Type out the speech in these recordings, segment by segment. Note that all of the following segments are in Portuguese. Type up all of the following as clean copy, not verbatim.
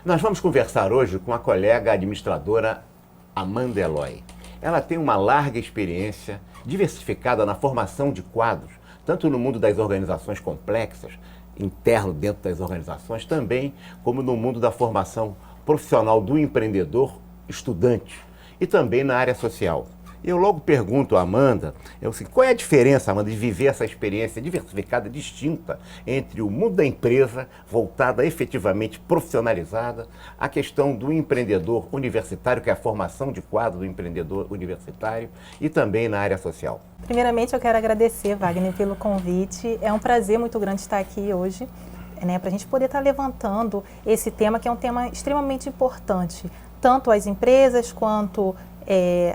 Nós vamos conversar hoje com a colega administradora Amanda Eloy. Ela tem uma larga experiência diversificada na formação de quadros, tanto no mundo das organizações complexas, interno dentro das organizações, também como no mundo da formação profissional do empreendedor estudante e também na área social. Eu logo pergunto à Amanda, qual é a diferença, Amanda, de viver essa experiência diversificada, distinta, entre o mundo da empresa, voltada efetivamente profissionalizada, a questão do empreendedor universitário, que é a formação de quadro do empreendedor universitário, e também na área social? Primeiramente, eu quero agradecer, Wagner, pelo convite. É um prazer muito grande estar aqui hoje, para a gente poder estar levantando esse tema, que é um tema extremamente importante, tanto às empresas quanto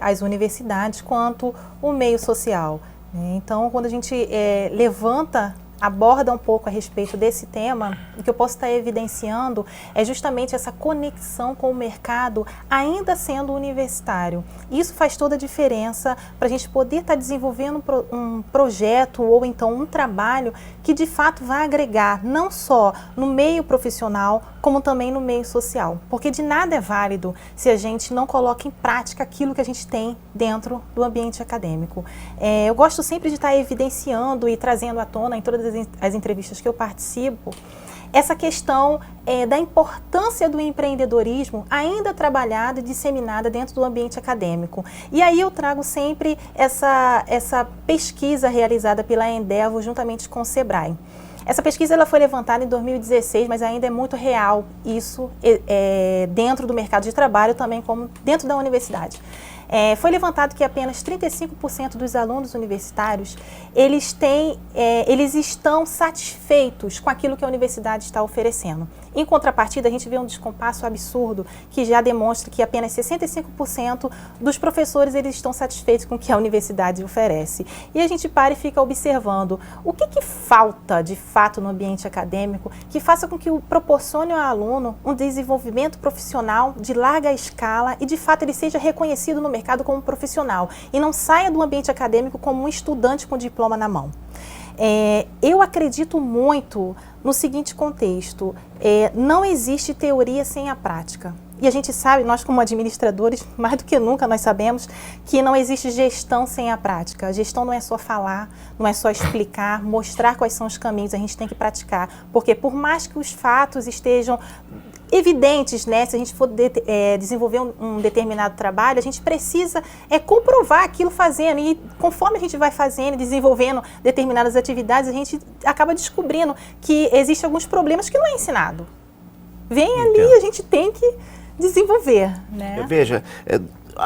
as universidades, quanto o meio social. Então, quando a gente aborda um pouco a respeito desse tema, o que eu posso estar evidenciando é justamente essa conexão com o mercado, ainda sendo universitário. Isso faz toda a diferença para a gente poder estar desenvolvendo um projeto ou então um trabalho que de fato vai agregar não só no meio profissional, como também no meio social. Porque de nada é válido se a gente não coloca em prática aquilo que a gente tem dentro do ambiente acadêmico. Eu gosto sempre de estar evidenciando e trazendo à tona em todas as entrevistas que eu participo, essa questão da importância do empreendedorismo ainda trabalhada e disseminada dentro do ambiente acadêmico. E aí eu trago sempre essa pesquisa realizada pela Endeavor juntamente com o Sebrae. Essa pesquisa ela foi levantada em 2016, mas ainda é muito real isso dentro do mercado de trabalho, também como dentro da universidade. Foi levantado que apenas 35% dos alunos universitários, eles estão satisfeitos com aquilo que a universidade está oferecendo. Em contrapartida, a gente vê um descompasso absurdo que já demonstra que apenas 65% dos professores eles estão satisfeitos com o que a universidade oferece. E a gente para e fica observando o que falta de fato no ambiente acadêmico que faça com que proporcione ao aluno um desenvolvimento profissional de larga escala e de fato ele seja reconhecido no mercado como profissional e não saia do ambiente acadêmico como um estudante com diploma na mão. Eu acredito muito no seguinte contexto, não existe teoria sem a prática. E a gente sabe, nós como administradores, mais do que nunca nós sabemos que não existe gestão sem a prática. A gestão não é só falar, não é só explicar, mostrar quais são os caminhos, a gente tem que praticar. Porque por mais que os fatos estejam evidentes, se a gente for desenvolver um determinado trabalho, a gente precisa comprovar aquilo fazendo. E conforme a gente vai fazendo e desenvolvendo determinadas atividades, a gente acaba descobrindo que existem alguns problemas que não é ensinado. Vem ali, a gente tem que desenvolver. Veja,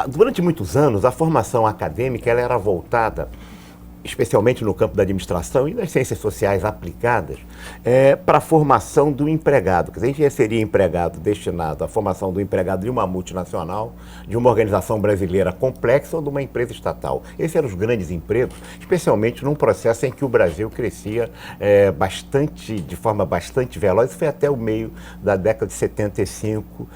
durante muitos anos, a formação acadêmica ela era voltada, especialmente no campo da administração e das ciências sociais aplicadas, para a formação do empregado. Quer dizer, a gente seria empregado destinado à formação do empregado de uma multinacional, de uma organização brasileira complexa ou de uma empresa estatal. Esses eram os grandes empregos, especialmente num processo em que o Brasil crescia de forma bastante veloz. Isso foi até o meio da década de 75,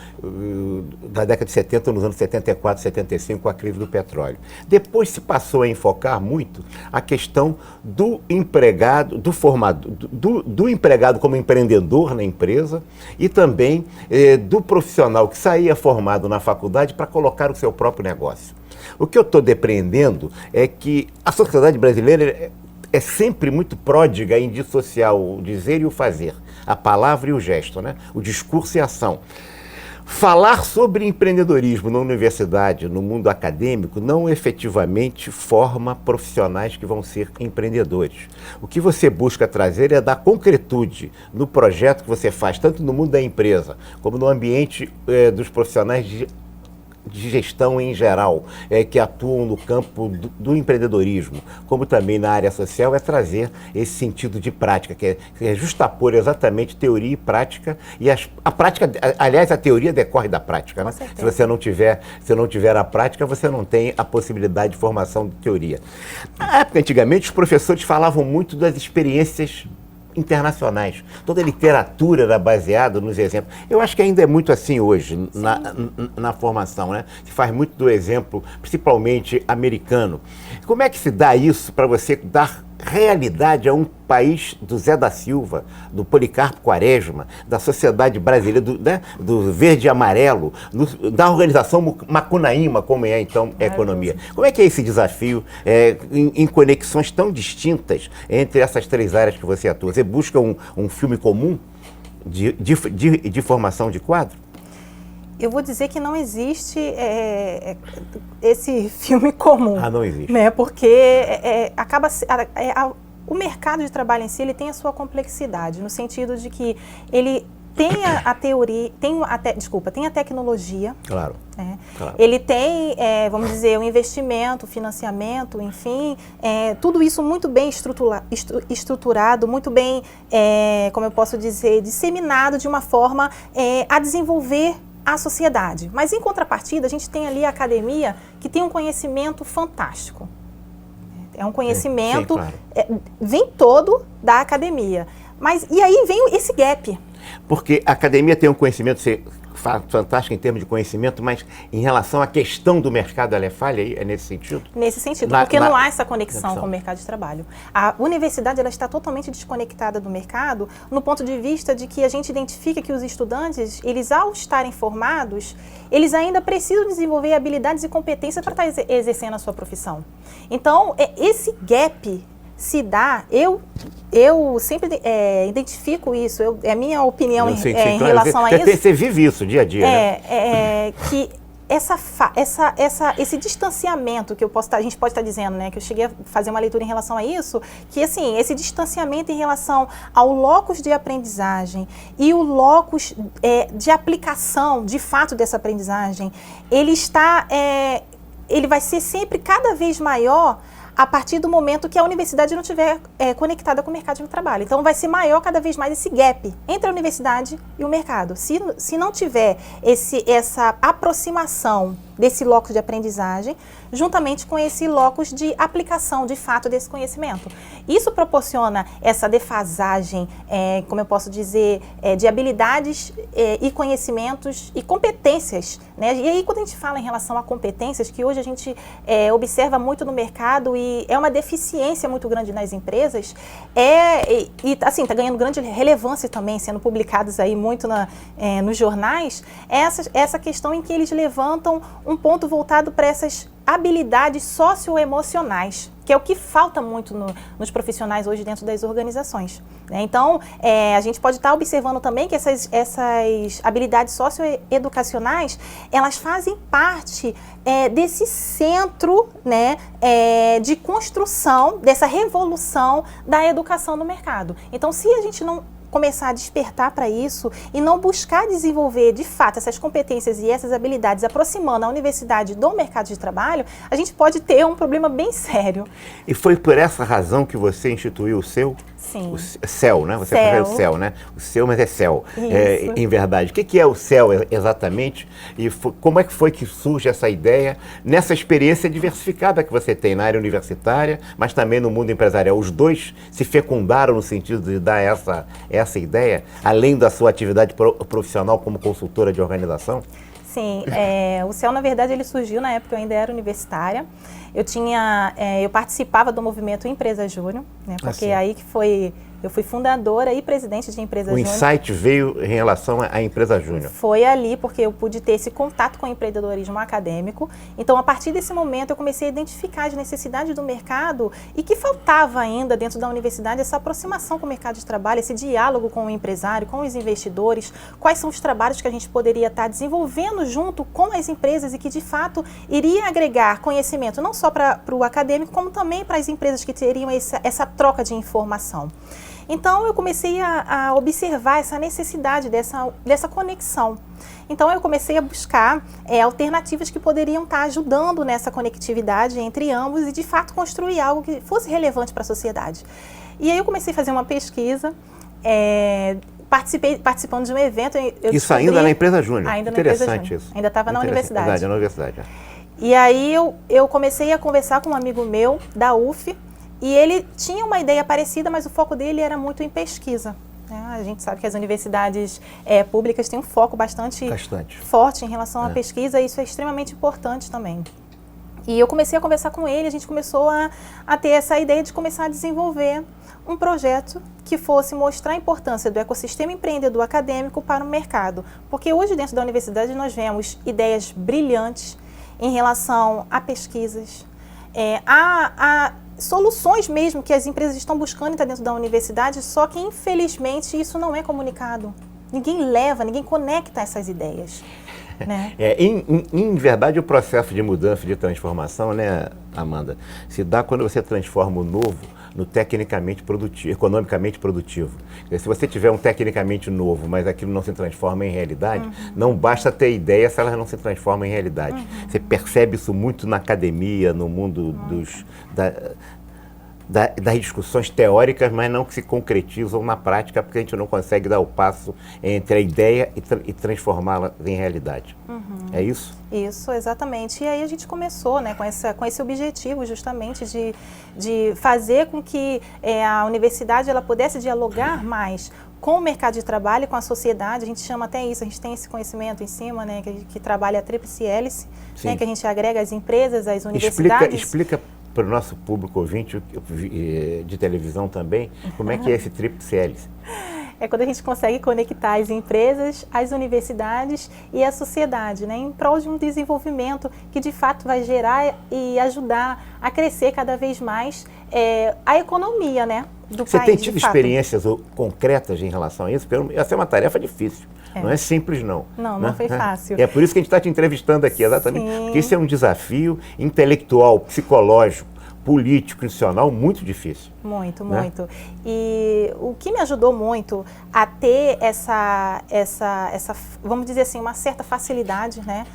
da década de 70, nos anos 74, 75, a crise do petróleo. Depois se passou a enfocar muito a questão do empregado, do empregado como empreendedor na empresa e também do profissional que saía formado na faculdade para colocar o seu próprio negócio. O que eu estou depreendendo é que a sociedade brasileira é sempre muito pródiga em dissociar o dizer e o fazer, a palavra e o gesto, o discurso e a ação. Falar sobre empreendedorismo na universidade, no mundo acadêmico, não efetivamente forma profissionais que vão ser empreendedores. O que você busca trazer é dar concretude no projeto que você faz, tanto no mundo da empresa, como no ambiente dos profissionais de gestão em geral, que atuam no campo do empreendedorismo, como também na área social, é trazer esse sentido de prática, que é justapor exatamente teoria e prática, e a prática, aliás, a teoria decorre da prática, né? Se você não tiver a prática, você não tem a possibilidade de formação de teoria. Na época, antigamente, os professores falavam muito das experiências internacionais. Toda a literatura era baseada nos exemplos. Eu acho que ainda é muito assim hoje, na formação, Se faz muito do exemplo, principalmente americano. Como é que se dá isso para você dar realidade é um país do Zé da Silva, do Policarpo Quaresma, da sociedade brasileira, do verde e amarelo, da organização Macunaíma, como é então a economia. Como é que é esse desafio em conexões tão distintas entre essas três áreas que você atua? Você busca um filme comum de formação de quadro? Eu vou dizer que não existe esse filme comum. Ah, não existe. Né? Porque o mercado de trabalho em si, ele tem a sua complexidade, no sentido de que ele tem a teoria, tem a tecnologia. Claro. Claro. Ele tem, vamos dizer, o investimento, o financiamento, enfim, tudo isso muito bem estruturado, muito bem, como eu posso dizer, disseminado de uma forma a desenvolver a sociedade. Mas, em contrapartida, a gente tem ali a academia que tem um conhecimento fantástico. É um conhecimento, sim, claro. Vem todo da academia. Mas, e aí vem esse gap. Porque a academia tem um conhecimento fantástico em termos de conhecimento, mas em relação à questão do mercado, ela é falha? É nesse sentido? Nesse sentido, porque não há essa conexão com o mercado de trabalho. A universidade ela está totalmente desconectada do mercado, no ponto de vista de que a gente identifica que os estudantes, eles ao estarem formados, eles ainda precisam desenvolver habilidades e competências para estar exercendo a sua profissão. Então, esse gap se dá, eu sempre identifico isso, é a minha opinião em relação a isso. Você vive isso dia a dia, né? Que esse distanciamento que a gente pode estar dizendo, né, que eu cheguei a fazer uma leitura em relação a isso, que assim, esse distanciamento em relação ao locus de aprendizagem e o locus de aplicação, de fato, dessa aprendizagem, ele vai ser sempre cada vez maior a partir do momento que a universidade não estiver conectada com o mercado de trabalho. Então, vai ser maior cada vez mais esse gap entre a universidade e o mercado. Se não tiver essa aproximação desse locus de aprendizagem, juntamente com esse locus de aplicação, de fato, desse conhecimento. Isso proporciona essa defasagem, como eu posso dizer, de habilidades e conhecimentos e competências, né? E aí, quando a gente fala em relação a competências, que hoje a gente observa muito no mercado e é uma deficiência muito grande nas empresas, assim, está ganhando grande relevância também, sendo publicados aí muito nos jornais, essa questão em que eles levantam um ponto voltado para essas habilidades socioemocionais, que é o que falta muito nos profissionais hoje dentro das organizações, né? Então, a gente pode estar observando também que essas habilidades socioeducacionais, elas fazem parte desse centro, né, de construção, dessa revolução da educação no mercado. Então, se a gente não começar a despertar para isso e não buscar desenvolver, de fato, essas competências e essas habilidades aproximando a universidade do mercado de trabalho, a gente pode ter um problema bem sério. E foi por essa razão que você instituiu o seu? Sim. O CEL, né? Você prefere o CEL, né? O seu, mas é CEL. Em verdade. O que é o CEL exatamente? E como é que foi que surge essa ideia nessa experiência diversificada que você tem na área universitária, mas também no mundo empresarial? Os dois se fecundaram no sentido de dar essa ideia, além da sua atividade profissional como consultora de organização? Sim, o CEL, na verdade, ele surgiu na época que eu ainda era universitária. Eu participava do movimento Empresa Júnior, né, porque aí que eu fui fundadora e presidente de Empresa Júnior. O insight veio em relação à Empresa Júnior. Foi ali porque eu pude ter esse contato com o empreendedorismo acadêmico. Então, a partir desse momento, eu comecei a identificar as necessidades do mercado e que faltava ainda dentro da universidade essa aproximação com o mercado de trabalho, esse diálogo com o empresário, com os investidores, quais são os trabalhos que a gente poderia estar desenvolvendo junto com as empresas e que, de fato, iria agregar conhecimento não só para o acadêmico, como também para as empresas que teriam essa troca de informação. Então, eu comecei a observar essa necessidade dessa conexão. Então, eu comecei a buscar alternativas que poderiam estar ajudando nessa conectividade entre ambos e, de fato, construir algo que fosse relevante para a sociedade. E aí, eu comecei a fazer uma pesquisa, participando de um evento. Isso ainda na Empresa Júnior? Ainda na Empresa Júnior. Interessante isso. Ainda estava na universidade. Verdade, na universidade. E aí, eu comecei a conversar com um amigo meu da UF, e ele tinha uma ideia parecida, mas o foco dele era muito em pesquisa. A gente sabe que as universidades públicas têm um foco bastante forte em relação à pesquisa, e isso é extremamente importante também. E eu comecei a conversar com ele, a gente começou a ter essa ideia de começar a desenvolver um projeto que fosse mostrar a importância do ecossistema empreendedor acadêmico para o mercado. Porque hoje dentro da universidade nós vemos ideias brilhantes em relação a pesquisas, a soluções mesmo que as empresas estão buscando dentro da universidade, só que infelizmente isso não é comunicado. Ninguém leva, ninguém conecta essas ideias. Né? Em verdade, o processo de mudança, de transformação, né, Amanda, se dá quando você transforma o novo no tecnicamente produtivo, economicamente produtivo. Se você tiver um tecnicamente novo, mas aquilo não se transforma em realidade, não basta ter ideia se ela não se transforma em realidade. Você percebe isso muito na academia, no mundo das discussões teóricas, mas não que se concretizam na prática, porque a gente não consegue dar o passo entre a ideia e transformá-la em realidade. É isso? Isso, exatamente. E aí a gente começou, né, com esse objetivo justamente de fazer com que a universidade ela pudesse dialogar mais com o mercado de trabalho e com a sociedade. A gente chama até isso, a gente tem esse conhecimento em cima, né, que trabalha a tríplice hélice, né, que a gente agrega as empresas, as universidades. Explica para o nosso público ouvinte de televisão também, como é que é esse tríplice hélice? É quando a gente consegue conectar as empresas, as universidades e a sociedade, né, em prol de um desenvolvimento que de fato vai gerar e ajudar a crescer cada vez mais a economia, né, do país. Você tem tido experiências concretas em relação a isso? Essa é uma tarefa difícil. Não é simples, não. Não foi fácil. É por isso que a gente está te entrevistando aqui, exatamente. Sim. Porque isso é um desafio intelectual, psicológico, político, institucional muito difícil. Muito, né? muito. E o que me ajudou muito a ter essa vamos dizer assim, uma certa facilidade, né,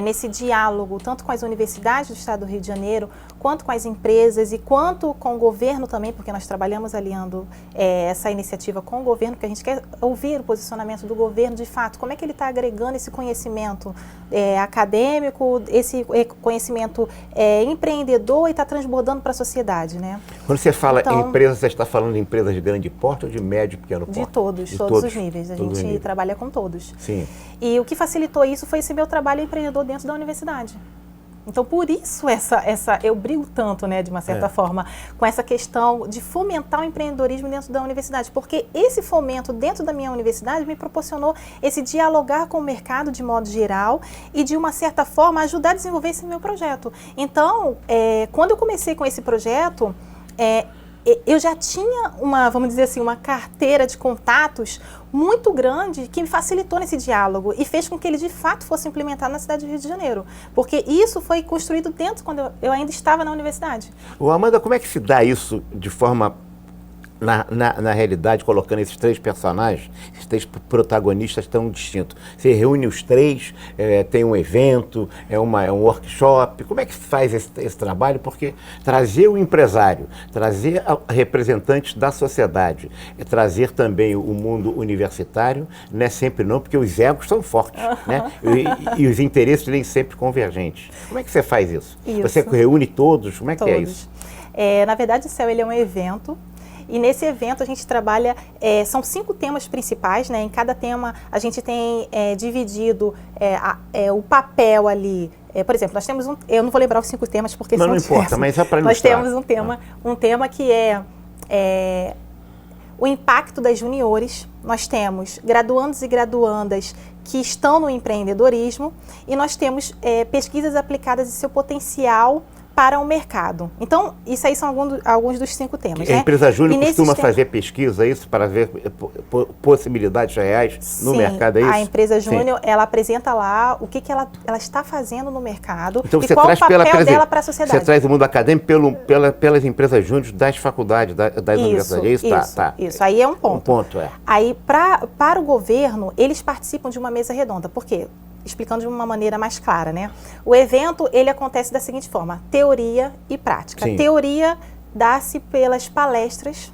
nesse diálogo, tanto com as universidades do Estado do Rio de Janeiro, quanto com as empresas e quanto com o governo também, porque nós trabalhamos aliando essa iniciativa com o governo, porque a gente quer ouvir o posicionamento do governo, de fato, como é que ele está agregando esse conhecimento acadêmico, esse conhecimento empreendedor e está transbordando para a sociedade, né? Quando você fala em empresas, você está falando de empresas de grande porte ou de médio e pequeno porte? De todos os níveis. A gente trabalha com todos. Sim. E o que facilitou isso foi esse meu trabalho empreendedor dentro da universidade. Então, por isso eu brigo tanto, né, de uma certa forma, com essa questão de fomentar o empreendedorismo dentro da universidade, porque esse fomento dentro da minha universidade me proporcionou esse dialogar com o mercado de modo geral e, de uma certa forma, ajudar a desenvolver esse meu projeto. Então, quando eu comecei com esse projeto, eu já tinha vamos dizer assim, uma carteira de contatos muito grande que me facilitou nesse diálogo e fez com que ele de fato fosse implementado na cidade do Rio de Janeiro, porque isso foi construído dentro quando eu ainda estava na universidade. Amanda, como é que se dá isso de forma na realidade, colocando esses três personagens, esses três protagonistas tão distintos? Você reúne os três, tem um evento, é um workshop. Como é que se faz esse trabalho? Porque trazer o empresário, trazer representantes da sociedade, trazer também o mundo universitário, não é sempre não, porque os egos são fortes, né? E os interesses nem sempre convergentes. Como é que você faz isso? Você reúne todos? Como é que é isso? Na verdade, o CEL ele é um evento. E nesse evento a gente trabalha, são 5 temas principais, né? Em cada tema a gente tem dividido o papel ali. Por exemplo, nós temos eu não vou lembrar os 5 temas porque não importa, mas é para ilustrar. Nós temos um tema que é o impacto das juniores. Nós temos graduandos e graduandas que estão no empreendedorismo e nós temos pesquisas aplicadas e seu potencial para o mercado. Então, isso aí são alguns dos 5 temas. A empresa júnior costuma fazer pesquisa, isso, para ver possibilidades reais no mercado, é isso? A empresa júnior, ela apresenta lá o que ela está fazendo no mercado então, e qual o papel dela para a sociedade. Você traz o mundo acadêmico pelas empresas júnior das faculdades, das universidades, é isso? Isso, aí é um ponto. Um ponto, Aí, para o governo, eles participam de uma mesa redonda. Por quê? Explicando de uma maneira mais clara, né? O evento, ele acontece da seguinte forma: teoria e prática. Sim. A teoria dá-se pelas palestras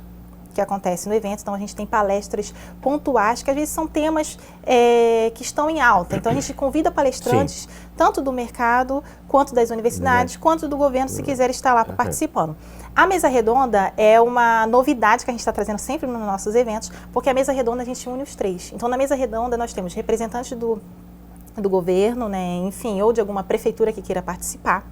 que acontecem no evento. Então, a gente tem palestras pontuais, que às vezes são temas que estão em alta. Então, a gente convida palestrantes, tanto do mercado, quanto das universidades, quanto do governo, se quiser estar lá participando. A mesa redonda é uma novidade que a gente está trazendo sempre nos nossos eventos, porque a mesa redonda a gente une os 3. Então, na mesa redonda, nós temos representantes do governo, né, enfim, ou de alguma prefeitura que queira participar.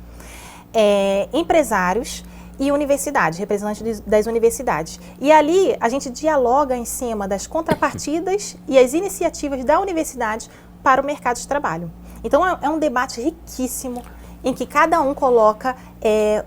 empresários e universidades, representantes das universidades. E ali a gente dialoga em cima das contrapartidas e as iniciativas da universidade para o mercado de trabalho. Então é um debate riquíssimo, em que cada um coloca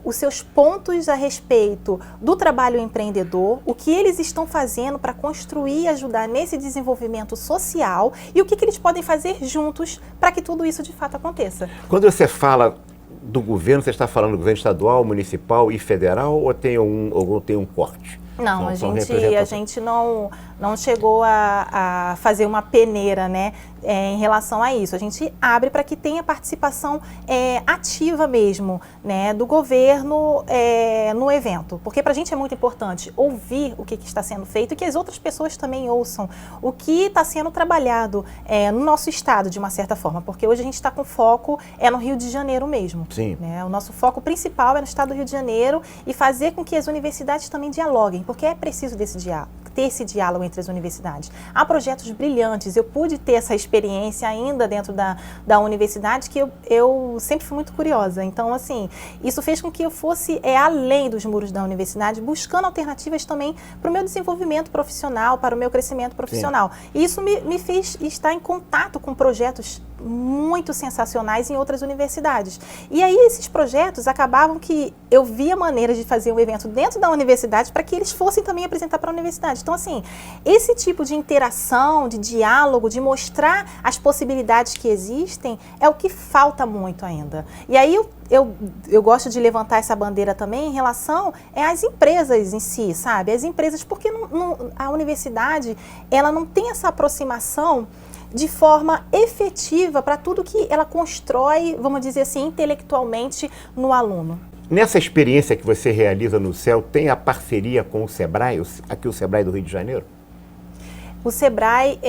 os seus pontos a respeito do trabalho empreendedor, o que eles estão fazendo para construir e ajudar nesse desenvolvimento social e o que eles podem fazer juntos para que tudo isso de fato aconteça. Quando você fala do governo, você está falando do governo estadual, municipal e federal, ou tem um corte? Não, a gente não chegou a fazer uma peneira, né, em relação a isso. A gente abre para que tenha participação ativa mesmo, né, do governo no evento. Porque para a gente é muito importante ouvir o que está sendo feito e que as outras pessoas também ouçam o que está sendo trabalhado no nosso estado, de uma certa forma. Porque hoje a gente está com foco no Rio de Janeiro mesmo. Sim. Né? O nosso foco principal é no estado do Rio de Janeiro e fazer com que as universidades também dialoguem, porque é preciso ter esse diálogo entre as universidades. Há projetos brilhantes, eu pude ter essa experiência ainda dentro da universidade, que eu sempre fui muito curiosa. Então, assim, isso fez com que eu fosse além dos muros da universidade, buscando alternativas também para o meu desenvolvimento profissional, para o meu crescimento profissional. Sim. E isso me fez estar em contato com projetos muito sensacionais em outras universidades. E aí esses projetos acabavam que eu via maneiras de fazer um evento dentro da universidade para que eles fossem também apresentar para a universidade. Então, assim, esse tipo de interação, de diálogo, de mostrar as possibilidades que existem, é o que falta muito ainda. E aí eu gosto de levantar essa bandeira também em relação às empresas em si, sabe? As empresas, porque a universidade, ela não tem essa aproximação de forma efetiva para tudo que ela constrói, vamos dizer assim, intelectualmente no aluno. Nessa experiência que você realiza no CEL, tem a parceria com o SEBRAE, aqui o SEBRAE do Rio de Janeiro? O SEBRAE,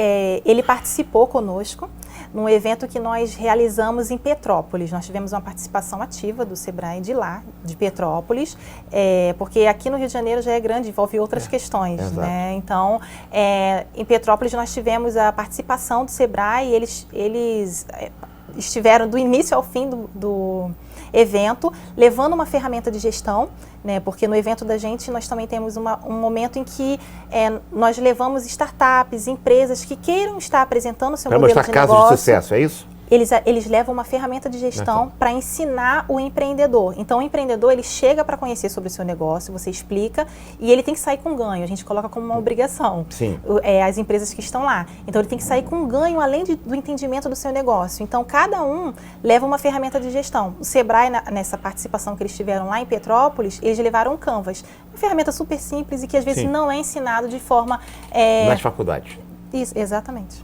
ele participou conosco num evento que nós realizamos em Petrópolis. Nós tivemos uma participação ativa do SEBRAE de lá, de Petrópolis, porque aqui no Rio de Janeiro já é grande, envolve outras questões, né? Então, em Petrópolis nós tivemos a participação do SEBRAE e eles estiveram do início ao fim do evento, levando uma ferramenta de gestão, né, porque no evento da gente nós também temos um momento em que nós levamos startups, empresas que queiram estar apresentando o seu modelo de negócio. Para mostrar casos de sucesso, é isso? Eles levam uma ferramenta de gestão para ensinar o empreendedor. Então, o empreendedor, ele chega para conhecer sobre o seu negócio, você explica, e ele tem que sair com ganho. A gente coloca como uma obrigação. Sim. As empresas que estão lá. Então, ele tem que sair com ganho, além do entendimento do seu negócio. Então, cada um leva uma ferramenta de gestão. O SEBRAE, nessa participação que eles tiveram lá em Petrópolis, eles levaram um Canvas. Uma ferramenta super simples e que, às vezes, não é ensinado de forma... Nas faculdades. Isso, exatamente.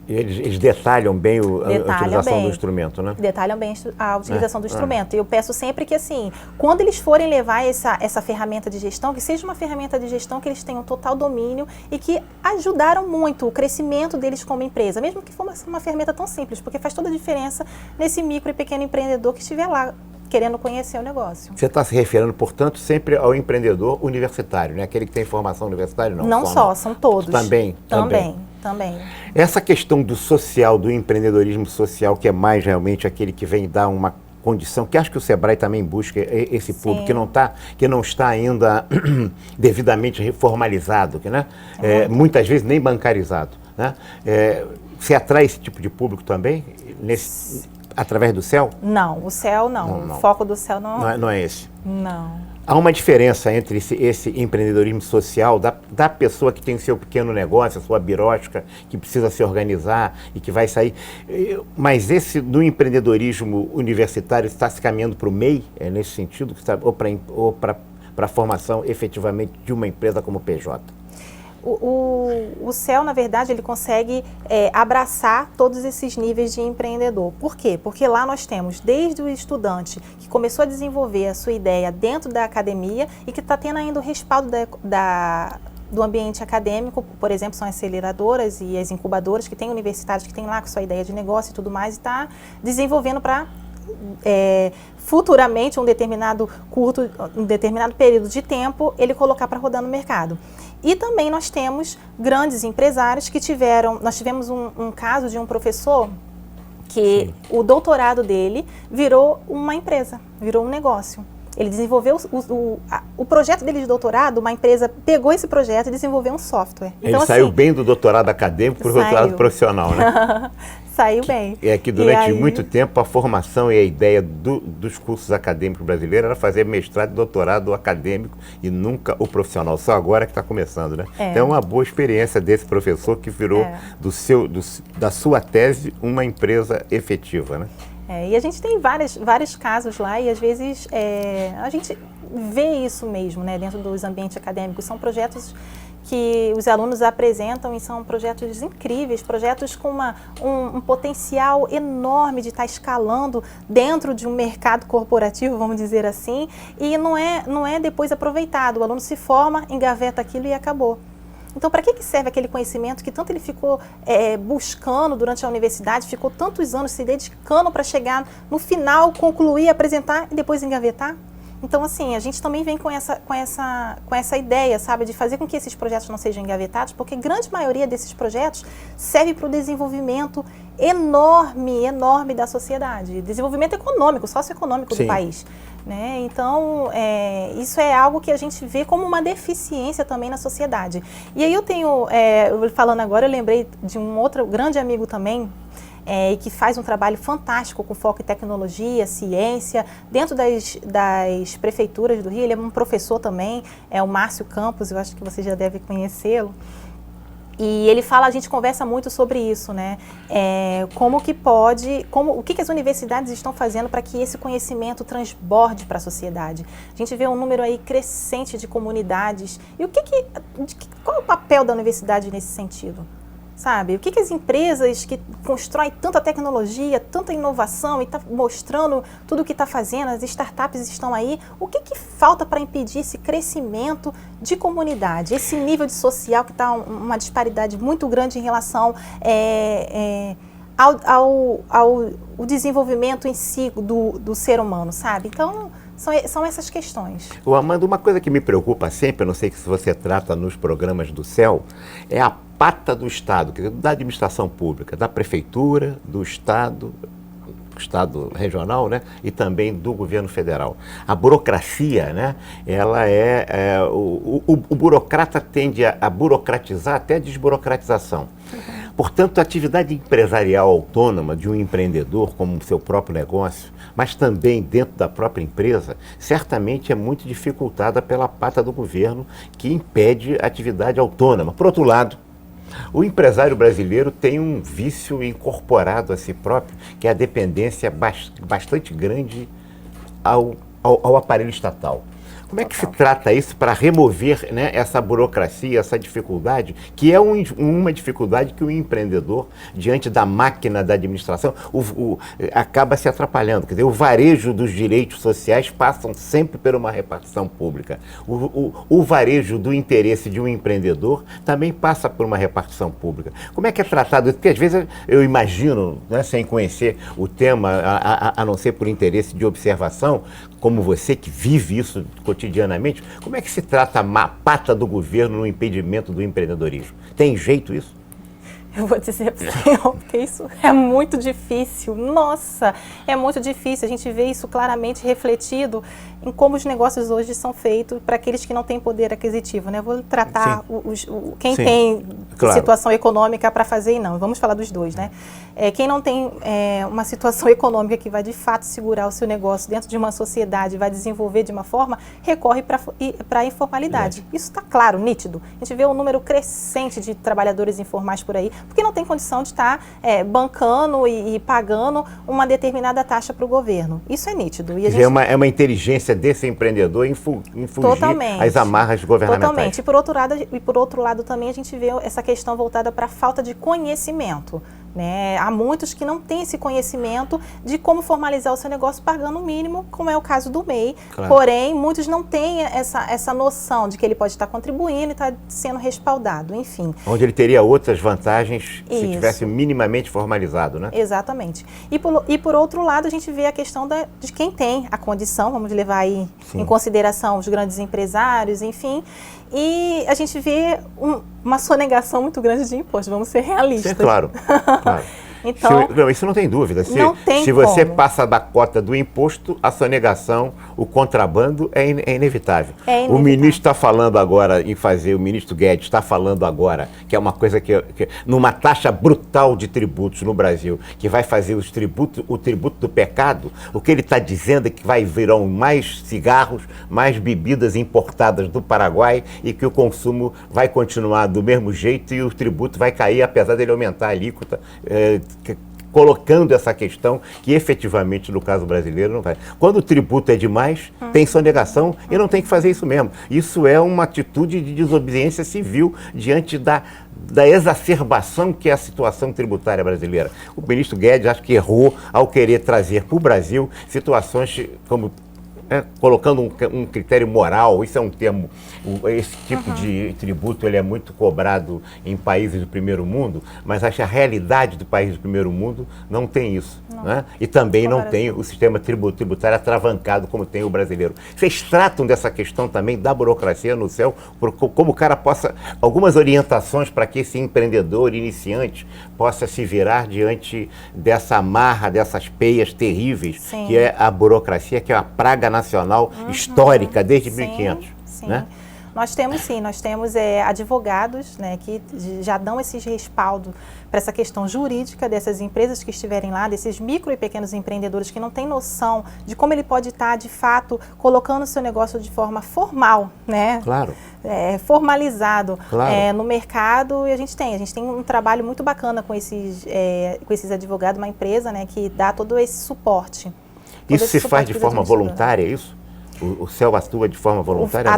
Eles detalham bem a utilização do instrumento, né? Detalham bem a utilização do instrumento. E eu peço sempre que, assim, quando eles forem levar essa ferramenta de gestão, que seja uma ferramenta de gestão que eles tenham total domínio e que ajudaram muito o crescimento deles como empresa, mesmo que for uma ferramenta tão simples, porque faz toda a diferença nesse micro e pequeno empreendedor que estiver lá querendo conhecer o negócio. Você está se referindo, portanto, sempre ao empreendedor universitário, né? Aquele que tem formação universitária, não? Não só, são todos. Também. Essa questão do social, do empreendedorismo social, que é mais realmente aquele que vem dar uma condição, que acho que o SEBRAE também busca esse público, que não está ainda devidamente reformalizado, né? Muitas vezes nem bancarizado, né? Você atrai esse tipo de público também, através do CEL? Não, o CEL não. O foco do CEL não é esse? Não. Há uma diferença entre esse empreendedorismo social da pessoa que tem o seu pequeno negócio, a sua birosca, que precisa se organizar e que vai sair. Mas esse do empreendedorismo universitário está se caminhando para o MEI, nesse sentido, ou para a formação efetivamente de uma empresa como PJ? O CEL, na verdade, ele consegue abraçar todos esses níveis de empreendedor. Por quê? Porque lá nós temos desde o estudante que começou a desenvolver a sua ideia dentro da academia e que está tendo ainda o respaldo do ambiente acadêmico, por exemplo, são as aceleradoras e as incubadoras, que tem universitários que têm lá com sua ideia de negócio e tudo mais, e está desenvolvendo para... futuramente, um determinado período de tempo, ele colocar para rodar no mercado. E também nós temos grandes empresários que nós tivemos um caso de um professor que o doutorado dele virou uma empresa, virou um negócio. Ele desenvolveu o projeto dele de doutorado, uma empresa pegou esse projeto e desenvolveu um software. Então, ele saiu bem do doutorado acadêmico para o doutorado profissional, né? Saiu bem. É que durante muito tempo a formação e a ideia dos cursos acadêmicos brasileiros era fazer mestrado e doutorado acadêmico e nunca o profissional. Só agora que está começando, né? Então é uma boa experiência desse professor que virou da sua tese uma empresa efetiva, né? E a gente tem vários casos lá e às vezes a gente vê isso mesmo, né, dentro dos ambientes acadêmicos. São projetos que os alunos apresentam e são projetos incríveis, projetos com um potencial enorme de estar escalando dentro de um mercado corporativo, vamos dizer assim, e não é depois aproveitado. O aluno se forma, engaveta aquilo e acabou. Então, para que serve aquele conhecimento que tanto ele ficou buscando durante a universidade, ficou tantos anos se dedicando para chegar no final, concluir, apresentar e depois engavetar? Então, assim, a gente também vem com essa ideia, sabe, de fazer com que esses projetos não sejam engavetados, porque a grande maioria desses projetos serve para o desenvolvimento enorme da sociedade, desenvolvimento econômico, socioeconômico do país. Né? Então, isso é algo que a gente vê como uma deficiência também na sociedade. E aí eu tenho, falando agora, eu lembrei de um outro grande amigo também, que faz um trabalho fantástico com foco em tecnologia, ciência, dentro das prefeituras do Rio. Ele é um professor também, é o Márcio Campos, eu acho que você já deve conhecê-lo. E ele fala, a gente conversa muito sobre isso, né? O que as universidades estão fazendo para que esse conhecimento transborde para a sociedade. A gente vê um número aí crescente de comunidades. E qual é o papel da universidade nesse sentido? Sabe? O que as empresas que constroem tanta tecnologia, tanta inovação e está mostrando tudo o que está fazendo, as startups estão aí, o que falta para impedir esse crescimento de comunidade, esse nível de social que está uma disparidade muito grande em relação ao desenvolvimento em si do ser humano, sabe? Então, são essas questões. Amanda, uma coisa que me preocupa sempre, eu não sei se você trata nos programas do CEL, é a pata do Estado, quer dizer, da administração pública, da prefeitura, do Estado regional, né, e também do governo federal. A burocracia, né, ela o burocrata tende a burocratizar até a desburocratização. Portanto, a atividade empresarial autônoma de um empreendedor, como o seu próprio negócio, mas também dentro da própria empresa, certamente é muito dificultada pela pata do governo, que impede a atividade autônoma. Por outro lado, o empresário brasileiro tem um vício incorporado a si próprio, que é a dependência bastante grande ao aparelho estatal. Como é que se trata isso para remover, né, essa burocracia, essa dificuldade, que é uma dificuldade que o empreendedor, diante da máquina da administração, acaba se atrapalhando. Quer dizer, o varejo dos direitos sociais passam sempre por uma repartição pública. O varejo do interesse de um empreendedor também passa por uma repartição pública. Como é que é tratado isso? Porque às vezes eu imagino, né, sem conhecer o tema, a não ser por interesse de observação, como você que vive isso cotidianamente, como é que se trata a pata do governo no impedimento do empreendedorismo? Tem jeito isso? Eu vou dizer para você, porque isso é muito difícil. Nossa, é muito difícil. A gente vê isso claramente refletido em como os negócios hoje são feitos para aqueles que não têm poder aquisitivo, né? Vou tratar quem tem situação econômica para fazer e não. Vamos falar dos dois, né? Quem não tem uma situação econômica que vai de fato segurar o seu negócio dentro de uma sociedade, vai desenvolver de uma forma, recorre para a informalidade. Isso está claro, nítido. A gente vê um número crescente de trabalhadores informais por aí, porque não tem condição de estar bancando e pagando uma determinada taxa para o governo. Isso é nítido. E é uma inteligência desse empreendedor em fugir às amarras governamentais. Totalmente. E por outro lado também a gente vê essa questão voltada para a falta de conhecimento. Né? Há muitos que não têm esse conhecimento de como formalizar o seu negócio pagando o mínimo, como é o caso do MEI. Claro. Porém, muitos não têm essa noção de que ele pode estar contribuindo e estar sendo respaldado, enfim. Onde ele teria outras vantagens se tivesse minimamente formalizado, né? Exatamente. E por outro lado, a gente vê a questão de quem tem a condição, vamos levar aí em consideração os grandes empresários, enfim. E a gente vê uma sonegação muito grande de imposto, vamos ser realistas. Sim, claro. Então, não, isso não tem dúvida. Se você passa da cota do imposto, a sonegação, o contrabando é inevitável. O ministro está falando agora em fazer, o ministro Guedes está falando agora, que é uma coisa que numa taxa brutal de tributos no Brasil, que vai fazer o tributo do pecado, o que ele está dizendo é que virão mais cigarros, mais bebidas importadas do Paraguai e que o consumo vai continuar do mesmo jeito e o tributo vai cair, apesar dele aumentar a alíquota, colocando essa questão que efetivamente no caso brasileiro não vai. Quando o tributo é demais, tem sonegação e não tem que fazer isso mesmo. Isso é uma atitude de desobediência civil diante da exacerbação que é a situação tributária brasileira. O ministro Guedes acho que errou ao querer trazer para o Brasil situações como colocando um critério moral. Isso é um termo, esse tipo de tributo ele é muito cobrado em países do primeiro mundo, mas acho que a realidade do país do primeiro mundo não tem isso. Né? E também não tem o sistema tributário atravancado como tem o brasileiro. Vocês tratam dessa questão também da burocracia no céu, como o cara possa, algumas orientações para que esse empreendedor iniciante possa se virar diante dessa amarra, dessas peias terríveis, Sim. que é a burocracia, que é a praga nacional histórica desde 1500. Sim. Né? Nós temos advogados, né, que já dão esses respaldo para essa questão jurídica dessas empresas que estiverem lá, desses micro e pequenos empreendedores que não têm noção de como ele pode estar, de fato, colocando o seu negócio de forma formal, né? Claro. Formalizado, claro. No mercado. E a gente tem um trabalho muito bacana com esses advogados, uma empresa, né, que dá todo esse suporte. Isso se faz de forma voluntária, é isso? O CEL atua de forma voluntária?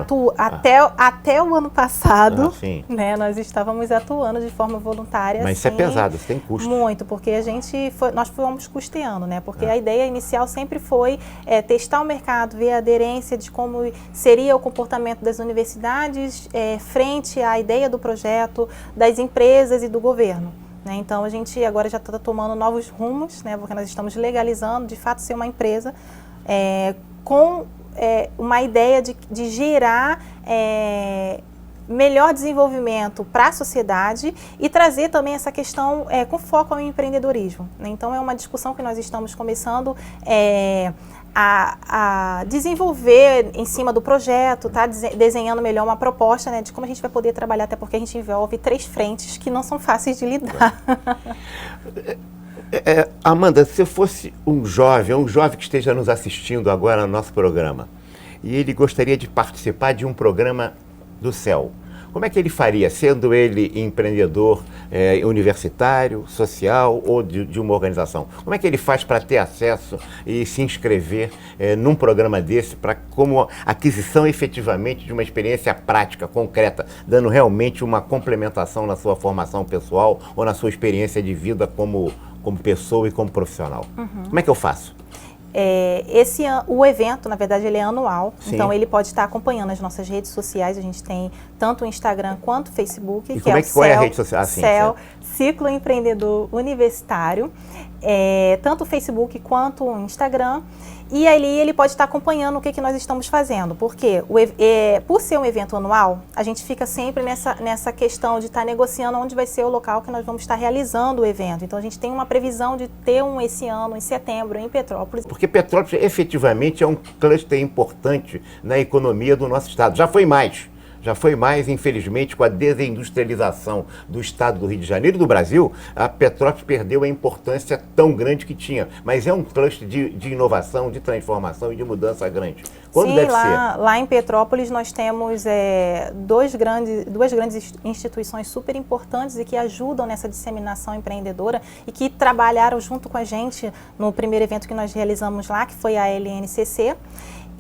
Até o ano passado, sim. Né, nós estávamos atuando de forma voluntária. Mas isso é pesado, isso tem custo. Muito, porque nós fomos custeando, né? Porque a ideia inicial sempre foi testar o mercado, ver a aderência de como seria o comportamento das universidades frente à ideia do projeto, das empresas e do governo. Né? Então, a gente agora já está tomando novos rumos, né? Porque nós estamos legalizando, de fato, ser uma empresa com uma ideia de gerar melhor desenvolvimento para a sociedade e trazer também essa questão com foco ao empreendedorismo. Né? Então, é uma discussão que nós estamos começando a desenvolver em cima do projeto, tá desenhando melhor uma proposta, né, de como a gente vai poder trabalhar, até porque a gente envolve 3 frentes que não são fáceis de lidar. Amanda, se eu fosse um jovem que esteja nos assistindo agora no nosso programa, e ele gostaria de participar de um programa do CEL, como é que ele faria, sendo ele empreendedor universitário, social ou de uma organização? Como é que ele faz para ter acesso e se inscrever num programa desse, como aquisição efetivamente de uma experiência prática, concreta, dando realmente uma complementação na sua formação pessoal ou na sua experiência de vida como pessoa e como profissional? Como é que eu faço? O evento, na verdade, ele é anual. Sim. Então ele pode estar acompanhando as nossas redes sociais. A gente tem tanto o Instagram quanto o Facebook, e que é o qual é a rede social? CEL, Ciclo Empreendedor Universitário, tanto o Facebook quanto o Instagram. E ali ele pode estar acompanhando o que nós estamos fazendo, porque por ser um evento anual, a gente fica sempre nessa questão de estar negociando onde vai ser o local que nós vamos estar realizando o evento. Então a gente tem uma previsão de ter esse ano, em setembro, em Petrópolis. Porque Petrópolis efetivamente é um cluster importante na economia do nosso estado. Já foi mais, infelizmente, com a desindustrialização do estado do Rio de Janeiro e do Brasil, a Petrópolis perdeu a importância tão grande que tinha. Mas é um cluster de inovação, de transformação e de mudança grande. Quando deve ser? Lá em Petrópolis nós temos duas grandes instituições super importantes e que ajudam nessa disseminação empreendedora e que trabalharam junto com a gente no primeiro evento que nós realizamos lá, que foi a LNCC,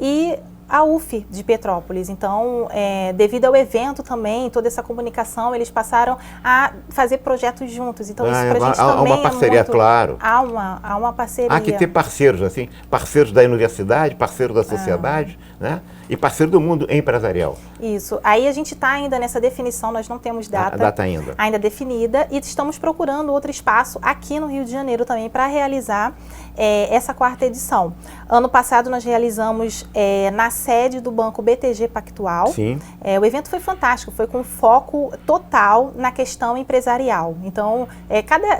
e a UF de Petrópolis. Então, devido ao evento também, toda essa comunicação, eles passaram a fazer projetos juntos. Então, isso para a gente também há uma parceria, claro. Há uma parceria. Há que ter parceiros, assim, parceiros da universidade, parceiros da sociedade, né? E parceiro do mundo empresarial. Isso. Aí a gente está ainda nessa definição, nós não temos data ainda definida e estamos procurando outro espaço aqui no Rio de Janeiro também para realizar essa 4ª edição. Ano passado nós realizamos na sede do Banco BTG Pactual. Sim. O evento foi fantástico, foi com foco total na questão empresarial. Então,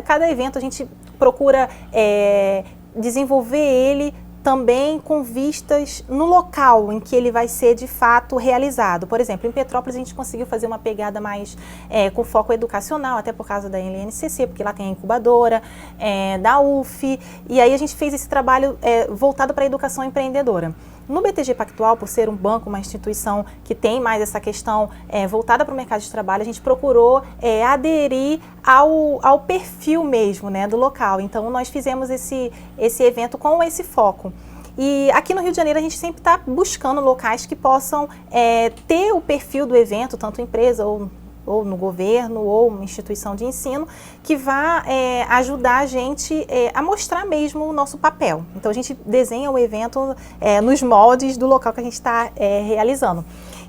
cada evento a gente procura desenvolver ele também com vistas no local em que ele vai ser de fato realizado. Por exemplo, em Petrópolis a gente conseguiu fazer uma pegada mais com foco educacional, até por causa da LNCC, porque lá tem a incubadora, da UF, e aí a gente fez esse trabalho voltado para a educação empreendedora. No BTG Pactual, por ser um banco, uma instituição que tem mais essa questão voltada para o mercado de trabalho, a gente procurou aderir ao perfil mesmo, né, do local. Então, nós fizemos esse evento com esse foco. E aqui no Rio de Janeiro a gente sempre está buscando locais que possam ter o perfil do evento, tanto empresa ou no governo, ou uma instituição de ensino, que vá ajudar a gente a mostrar mesmo o nosso papel. Então, a gente desenha o evento nos moldes do local que a gente está realizando.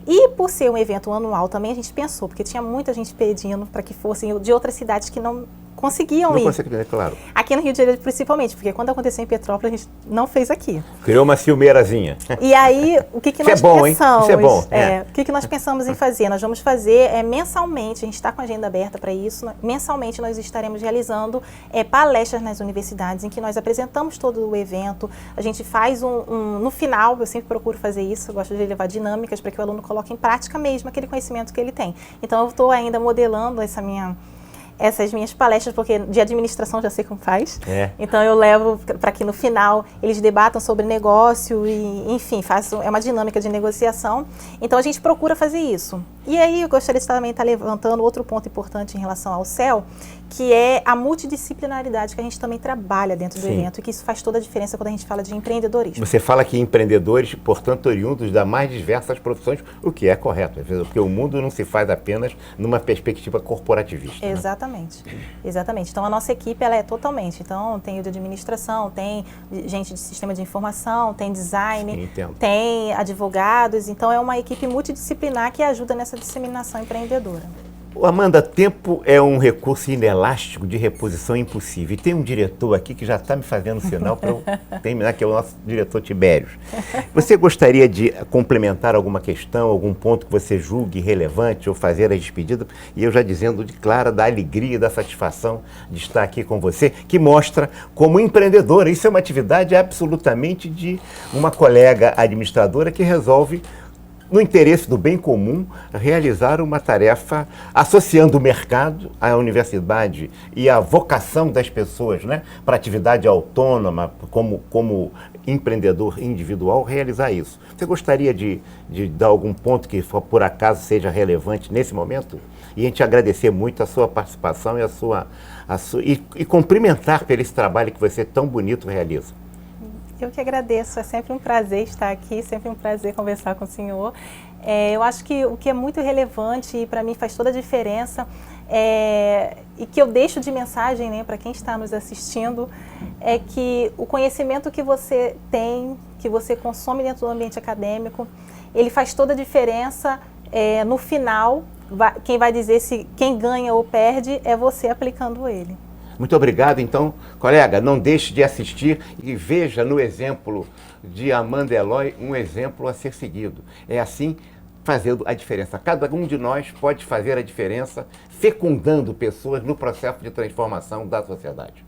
E por ser um evento anual também, a gente pensou, porque tinha muita gente pedindo para que fossem de outras cidades que não conseguiam ir. Não conseguiam, claro. Aqui no Rio de Janeiro, principalmente, porque quando aconteceu em Petrópolis, a gente não fez aqui. Criou uma ciumeirazinha. E aí, o que nós pensamos? Isso é bom. O que nós pensamos em fazer? Nós vamos fazer mensalmente, a gente está com a agenda aberta para isso, mensalmente nós estaremos realizando palestras nas universidades, em que nós apresentamos todo o evento, a gente faz no final, eu sempre procuro fazer isso, eu gosto de levar dinâmicas para que o aluno coloque em prática mesmo aquele conhecimento que ele tem. Então, eu estou ainda modelando essas minhas palestras, porque de administração já sei como faz. Então eu levo para que no final eles debatam sobre negócio e, enfim, é uma dinâmica de negociação. Então a gente procura fazer isso. E aí eu gostaria de também estar levantando outro ponto importante em relação ao CEL, que é a multidisciplinaridade que a gente também trabalha dentro do evento, e que isso faz toda a diferença quando a gente fala de empreendedorismo. Você fala que empreendedores, portanto, oriundos das mais diversas profissões, o que é correto, porque o mundo não se faz apenas numa perspectiva corporativista. Exatamente. Né? Exatamente. Então, a nossa equipe ela é totalmente. Então, tem o de administração, tem gente de sistema de informação, tem design, tem advogados. Então, é uma equipe multidisciplinar que ajuda nessa disseminação empreendedora. Amanda, tempo é um recurso inelástico de reposição impossível. E tem um diretor aqui que já está me fazendo sinal para eu terminar, que é o nosso diretor Tibérios. Você gostaria de complementar alguma questão, algum ponto que você julgue relevante ou fazer a despedida? E eu já dizendo de clara da alegria e da satisfação de estar aqui com você, que mostra como empreendedora. Isso é uma atividade absolutamente de uma colega administradora que resolve, no interesse do bem comum, realizar uma tarefa associando o mercado, a universidade e a vocação das pessoas, né, para atividade autônoma, como empreendedor individual, realizar isso. Você gostaria de dar algum ponto que por acaso seja relevante nesse momento? E a gente agradecer muito a sua participação e cumprimentar pelo esse trabalho que você tão bonito realiza. Eu que agradeço, é sempre um prazer estar aqui, sempre um prazer conversar com o senhor. Eu acho que o que é muito relevante e para mim faz toda a diferença e que eu deixo de mensagem, né, para quem está nos assistindo, é que o conhecimento que você tem, que você consome dentro do ambiente acadêmico, ele faz toda a diferença. No final, quem vai dizer se quem ganha ou perde é você aplicando ele. Muito obrigado. Então, colega, não deixe de assistir e veja no exemplo de Amanda Eloy um exemplo a ser seguido. É assim fazendo a diferença. Cada um de nós pode fazer a diferença fecundando pessoas no processo de transformação da sociedade.